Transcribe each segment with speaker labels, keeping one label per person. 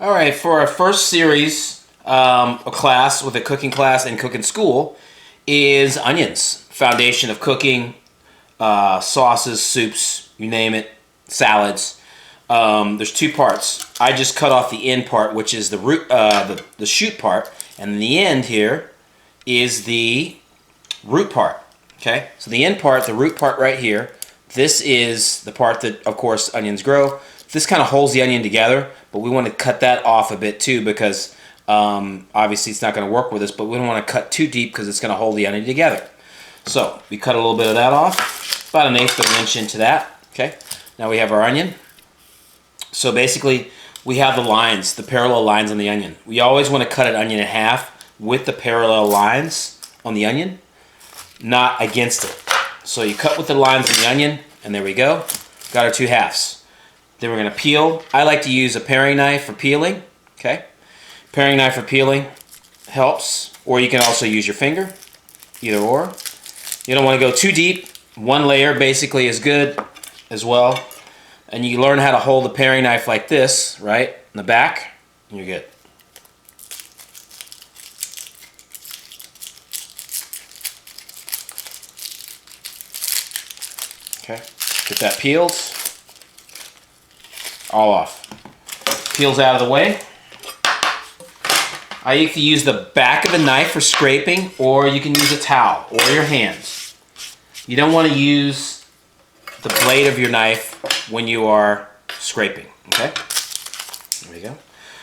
Speaker 1: All right, for our first series, a class with a cooking class and cooking school is onions. Foundation of cooking, sauces, soups, you name it, salads. There's two parts. I just cut off the end part, which is the root, the shoot part, and the end here is the root part. Okay, so the end part, the root part right here, this is the part that, of course, onions grow. This kind of holds the onion together, but we want to cut that off a bit too because obviously it's not going to work with us, but we don't want to cut too deep because it's going to hold the onion together. So we cut a little bit of that off, about 1/8 of an inch into that. Okay, now we have our onion. So basically we have the lines, the parallel lines on the onion. We always want to cut an onion in half with the parallel lines on the onion, not against it. So you cut with the lines on the onion, and there we go. Got our two halves. Then we're going to peel. I like to use a paring knife for peeling. Okay, paring knife for peeling helps, or you can also use your finger, either or. You don't want to go too deep. One layer basically is good as well. And you learn how to hold the paring knife like this, right, in the back, and you're good. Okay, get that peeled. All off. Peels out of the way. I like to use the back of a knife for scraping, or you can use a towel or your hands. You don't want to use the blade of your knife when you are scraping, okay? There we go.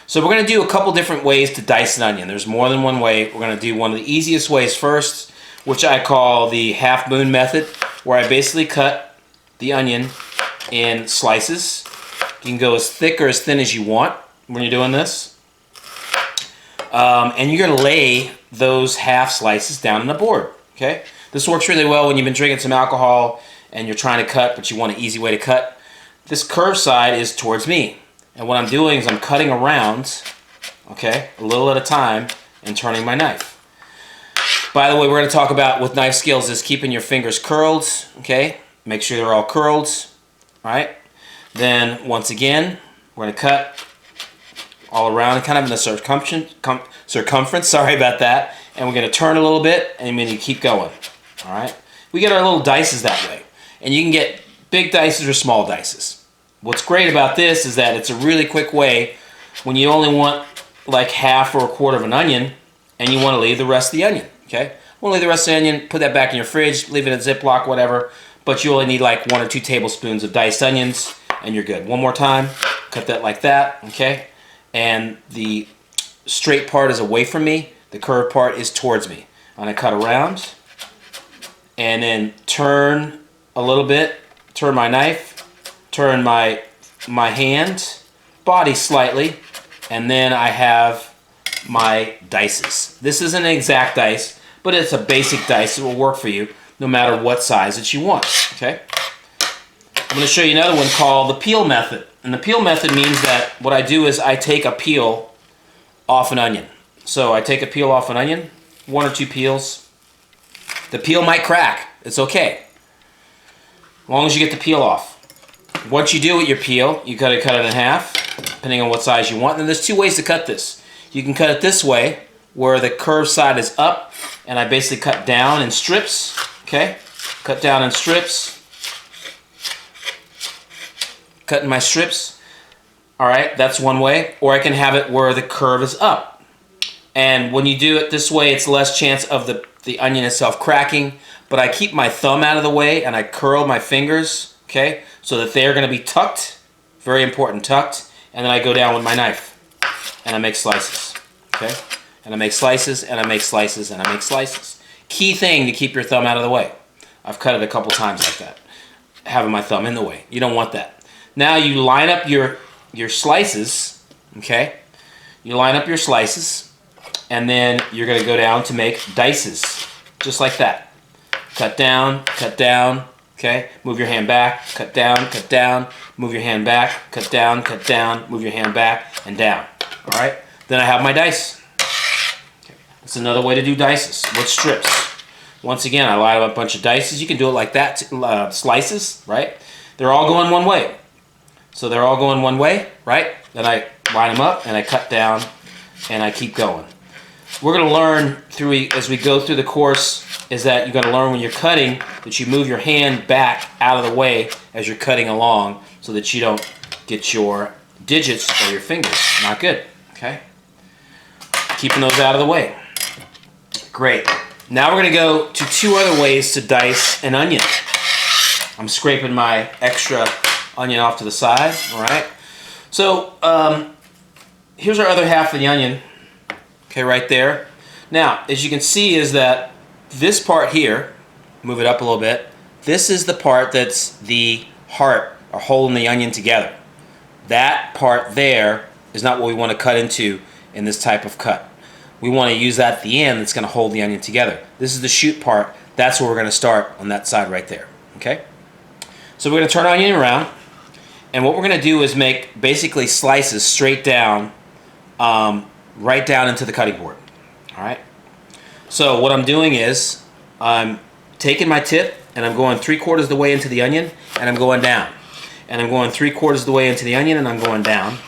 Speaker 1: So we're going to do a couple different ways to dice an onion. There's more than one way. We're going to do one of the easiest ways first, which I call the half moon method, where I basically cut the onion in slices. You can go as thick or as thin as you want when you're doing this. And you're going to lay those half slices down on the board, okay? This works really well when you've been drinking some alcohol and you're trying to cut, but you want an easy way to cut. This curved side is towards me. And what I'm doing is I'm cutting around, okay, a little at a time, and turning my knife. By the way, we're going to talk about with knife skills is keeping your fingers curled, okay? Make sure they're all curled, all right? Then, once again, we're going to cut all around, kind of in the circumference, sorry about that. And we're going to turn a little bit, and then you keep going, all right? We get our little dices that way. And you can get big dices or small dices. What's great about this is that it's a really quick way when you only want like half or a quarter of an onion, and you want to leave the rest of the onion, okay? Want to leave the rest of the onion, put that back in your fridge, leave it in a Ziploc, whatever, but you only need like 1 or 2 tablespoons of diced onions, and you're good. One more time, cut that like that, okay? And the straight part is away from me, the curved part is towards me. I'm gonna cut around, and then turn a little bit, turn my knife, turn my hand, body slightly, and then I have my dices. This isn't an exact dice, but it's a basic dice that will work for you no matter what size that you want, okay? I'm going to show you another one called the peel method. And the peel method means that what I do is I take a peel off an onion. So I take a peel off an onion, 1 or 2 peels. The peel might crack. It's okay, as long as you get the peel off. Once you do with your peel, you gotta cut it in half, depending on what size you want. And there's 2 ways to cut this. You can cut it this way, where the curved side is up, and I basically cut down in strips, okay? Cut down in strips. Cutting my strips. All right, that's one way. Or I can have it where the curve is up. And when you do it this way, it's less chance of the onion itself cracking, but I keep my thumb out of the way and I curl my fingers, okay, so that they're going to be tucked, very important, tucked, and then I go down with my knife and I make slices, okay, and I make slices and I make slices and I make slices. Key thing to keep your thumb out of the way. I've cut it a couple times like that, having my thumb in the way. You don't want that. Now you line up your slices, okay, you line up your slices, and then you're going to go down to make dices, just like that. Cut down, okay? Move your hand back, cut down, move your hand back, cut down, move your hand back, and down. All right? Then I have my dice. Okay. That's another way to do dices with strips. Once again, I line up a bunch of dices. You can do it like that, slices, right? They're all going one way. So they're all going one way, right? Then I line them up, and I cut down, and I keep going. We're going to learn as we go through the course is that you're going to learn when you're cutting that you move your hand back out of the way as you're cutting along so that you don't get your digits or your fingers. Not good, okay? Keeping those out of the way. Great. Now we're going to go to two other ways to dice an onion. I'm scraping my extra onion off to the side, all right? So here's our other half of the onion, okay, right there. Now, as you can see is that this part here, move it up a little bit, this is the part that's the heart or holding the onion together. That part there is not what we want to cut into in this type of cut. We want to use that at the end that's going to hold the onion together. This is the shoot part. That's where we're going to start on that side right there, okay? So we're going to turn our onion around, and what we're going to do is make basically slices straight down, right down into the cutting board, all right? So what I'm doing is I'm taking my tip, and I'm going 3/4 of the way into the onion, and I'm going down. And I'm going 3/4 of the way into the onion, and I'm going down.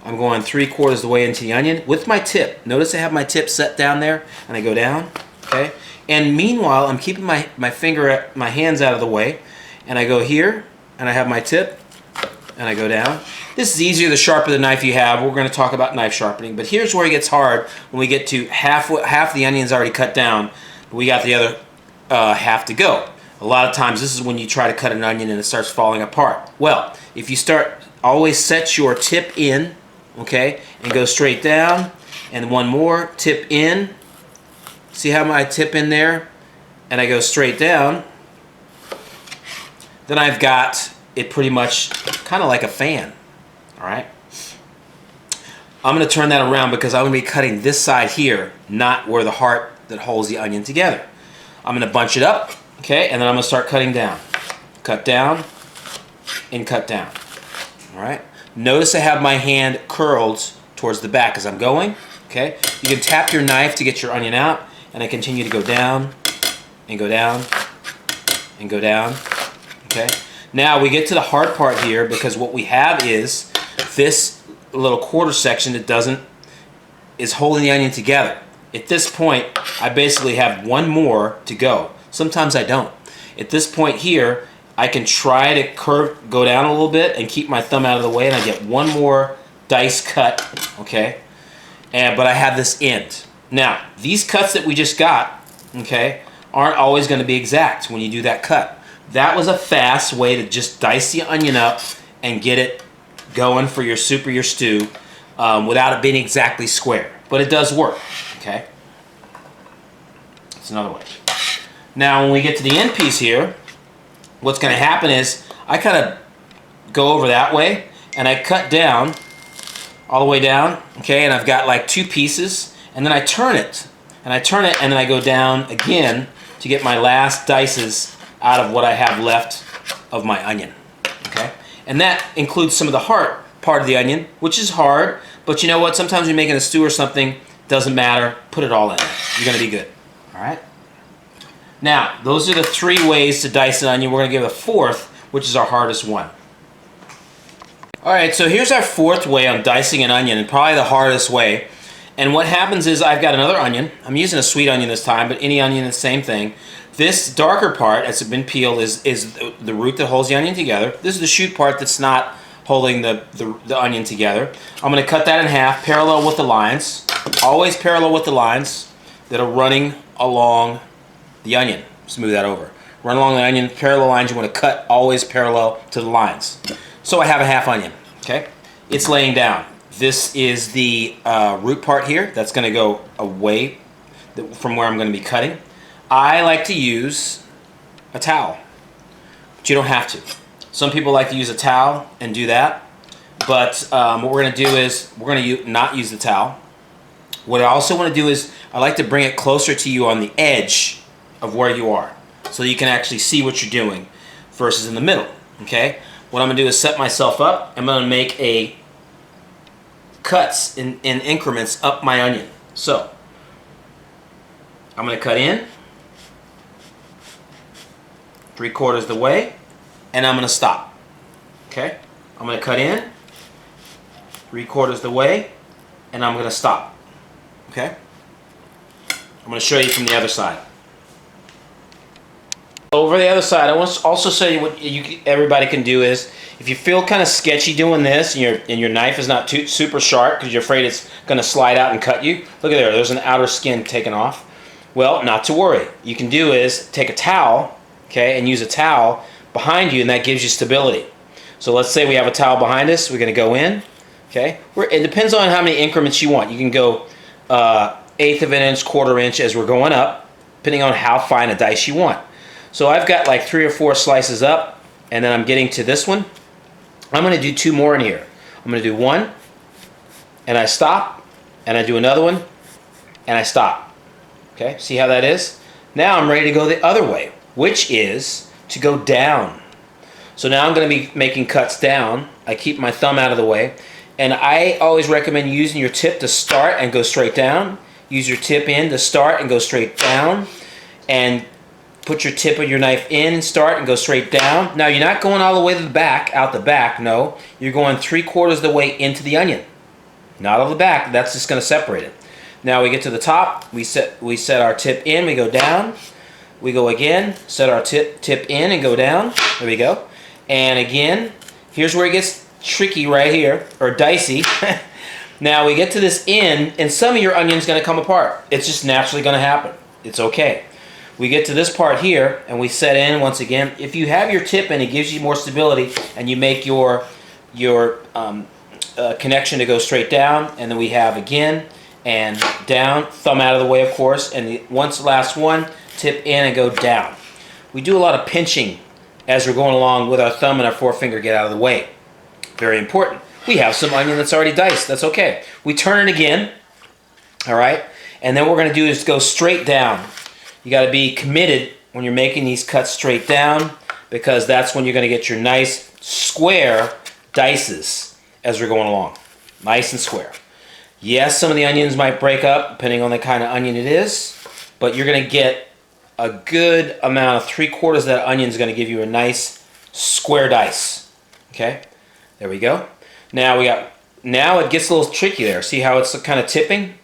Speaker 1: I'm going 3/4 of the way into the onion with my tip. Notice I have my tip set down there, and I go down, okay? And meanwhile, I'm keeping my hands out of the way, and I go here, and I have my tip, and I go down. This is easier the sharper the knife you have. We're going to talk about knife sharpening, but here's where it gets hard when we get to half the onion's already cut down, but we got the other half to go. A lot of times this is when you try to cut an onion and it starts falling apart. Well, if you always set your tip in, okay, and go straight down, and one more, tip in. See how my tip in there? And I go straight down. Then I've got it pretty much kind of like a fan, all right? I'm going to turn that around because I'm going to be cutting this side here, not where the heart that holds the onion together. I'm going to bunch it up, okay, and then I'm going to start cutting down. Cut down and cut down, all right? Notice I have my hand curled towards the back as I'm going, okay? You can tap your knife to get your onion out, and I continue to go down and go down and go down, okay? Now we get to the hard part here because what we have is this little quarter section that is holding the onion together. At this point, I basically have one more to go. Sometimes I don't. At this point here, I can try to go down a little bit and keep my thumb out of the way, and I get one more dice cut, okay? But I have this end. Now, these cuts that we just got, okay, aren't always going to be exact when you do that cut. That was a fast way to just dice the onion up and get it going for your soup or your stew without it being exactly square. But it does work, okay? That's another way. Now, when we get to the end piece here, what's going to happen is I kind of go over that way, and I cut down, all the way down, okay, and I've got like two pieces, and then I turn it, and then I go down again to get my last dices out of what I have left of my onion, okay? And that includes some of the heart part of the onion, which is hard, but you know what? Sometimes when you're making a stew or something, doesn't matter, put it all in there. You're going to be good, all right? Now, those are the three ways to dice an onion. We're going to give a fourth, which is our hardest one. All right, so here's our fourth way on dicing an onion, and probably the hardest way. And what happens is I've got another onion. I'm using a sweet onion this time, but any onion, the same thing. This darker part, as it's been peeled, is the root that holds the onion together. This is the shoot part that's not holding the onion together. I'm going to cut that in half, parallel with the lines. Always parallel with the lines that are running along the onion. Smooth that over. Run along the onion, parallel lines. You want to cut always parallel to the lines. So I have a half onion, okay? It's laying down. This is the root part here. That's going to go away from where I'm going to be cutting. I like to use a towel, but you don't have to. Some people like to use a towel and do that, but what we're going to do is we're going to not use the towel. What I also want to do is I like to bring it closer to you on the edge of where you are so you can actually see what you're doing versus in the middle, okay? What I'm going to do is set myself up. I'm going to make cuts in increments up my onion. So I'm going to cut in 3/4 the way, and I'm going to stop. Okay? I'm going to cut in 3/4 the way, and I'm going to stop. Okay? I'm going to show you from the other side. Over the other side, I want to also show you what everybody can do is, if you feel kind of sketchy doing this and your knife is not too super sharp because you're afraid it's going to slide out and cut you, look at there, there's an outer skin taken off. Well, not to worry. You can do is take a towel, okay, and use a towel behind you, and that gives you stability. So let's say we have a towel behind us. We're going to go in, okay. It depends on how many increments you want. You can go 1/8 of an inch, 1/4 inch as we're going up, depending on how fine a dice you want. So I've got like 3 or 4 slices up, and then I'm getting to this one. I'm going to do 2 more in here. I'm going to do 1, and I stop, and I do another one, and I stop. Okay, see how that is? Now I'm ready to go the other way, which is to go down. So now I'm going to be making cuts down. I keep my thumb out of the way, and I always recommend using your tip to start and go straight down. Use your tip in to start and go straight down, and put your tip of your knife in, start, and go straight down. Now, you're not going all the way to the back, out the back, no. You're going 3/4 the way into the onion. Not all the back, that's just going to separate it. Now we get to the top, we set our tip in, we go down. We go again, set our tip in and go down. There we go. And again, here's where it gets tricky right here, or dicey. Now we get to this end, and some of your onion's going to come apart. It's just naturally going to happen. It's okay. We get to this part here, and we set in once again. If you have your tip in, it gives you more stability, and you make your connection to go straight down. And then we have again and down, thumb out of the way, of course. And the last one, tip in and go down. We do a lot of pinching as we're going along with our thumb and our forefinger get out of the way. Very important. We have some onion that's already diced. That's okay. We turn it again. All right, and then what we're going to do is go straight down. You got to be committed when you're making these cuts straight down, because that's when you're going to get your nice square dices as we're going along. Nice and square. Yes, some of the onions might break up depending on the kind of onion it is, but you're going to get a good amount of 3/4 of that onion is going to give you a nice square dice. Okay, there we go. Now it gets a little tricky there. See how it's kind of tipping?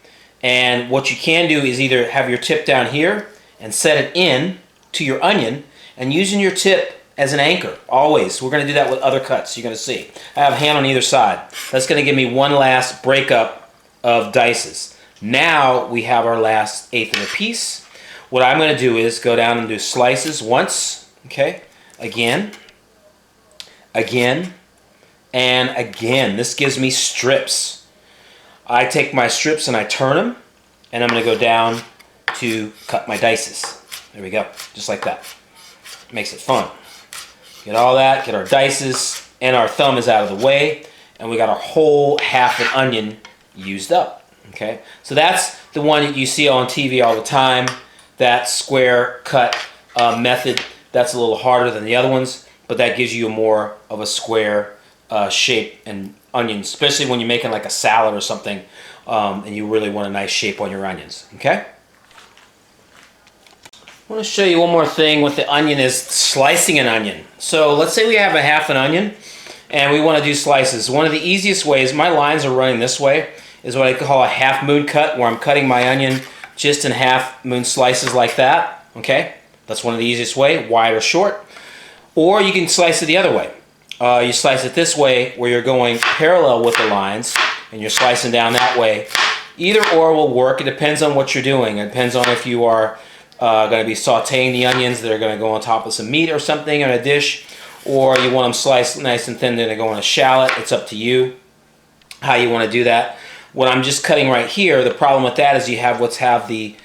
Speaker 1: And what you can do is either have your tip down here and set it in to your onion, and using your tip as an anchor, always. We're going to do that with other cuts, you're going to see. I have a hand on either side. That's going to give me one last breakup of dices. Now we have our last 1/8 of a piece. What I'm going to do is go down and do slices once, okay, again, and again. This gives me strips. I take my strips and I turn them, and I'm going to go down to cut my dices. There we go, just like that. Makes it fun. Get all that, get our dices, and our thumb is out of the way, and we got our whole half an onion used up. Okay, so that's the one that you see on TV all the time. That square cut method. That's a little harder than the other ones, but that gives you more of a square shape and onions, especially when you're making like a salad or something, and you really want a nice shape on your onions. Okay. I want to show you one more thing with the onion is slicing an onion. So let's say we have a half an onion and we want to do slices. One of the easiest ways, my lines are running this way, is what I call a half moon cut, where I'm cutting my onion just in half moon slices like that. Okay, that's one of the easiest way, wide or short. Or you can slice it the other way. You slice it this way, where you're going parallel with the lines and you're slicing down that way. Either or will work. It depends on what you're doing. It depends on if you are going to be sauteing the onions that are going to go on top of some meat or something in a dish, or you want them sliced nice and thin, they're going to go on a shallot. It's up to you how you want to do that. What I'm just cutting right here, the problem with that is you have the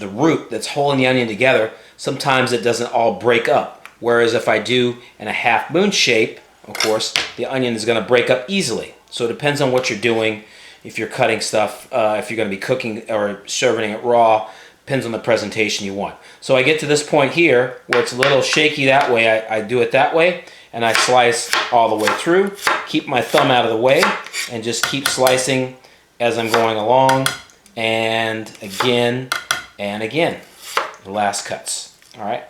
Speaker 1: root that's holding the onion together. Sometimes it doesn't all break up. Whereas if I do in a half moon shape, of course, the onion is going to break up easily. So it depends on what you're doing. If you're cutting stuff, if you're going to be cooking or serving it raw, depends on the presentation you want. So I get to this point here where it's a little shaky that way. I do it that way, and I slice all the way through. Keep my thumb out of the way, and just keep slicing as I'm going along, and again, the last cuts. All right.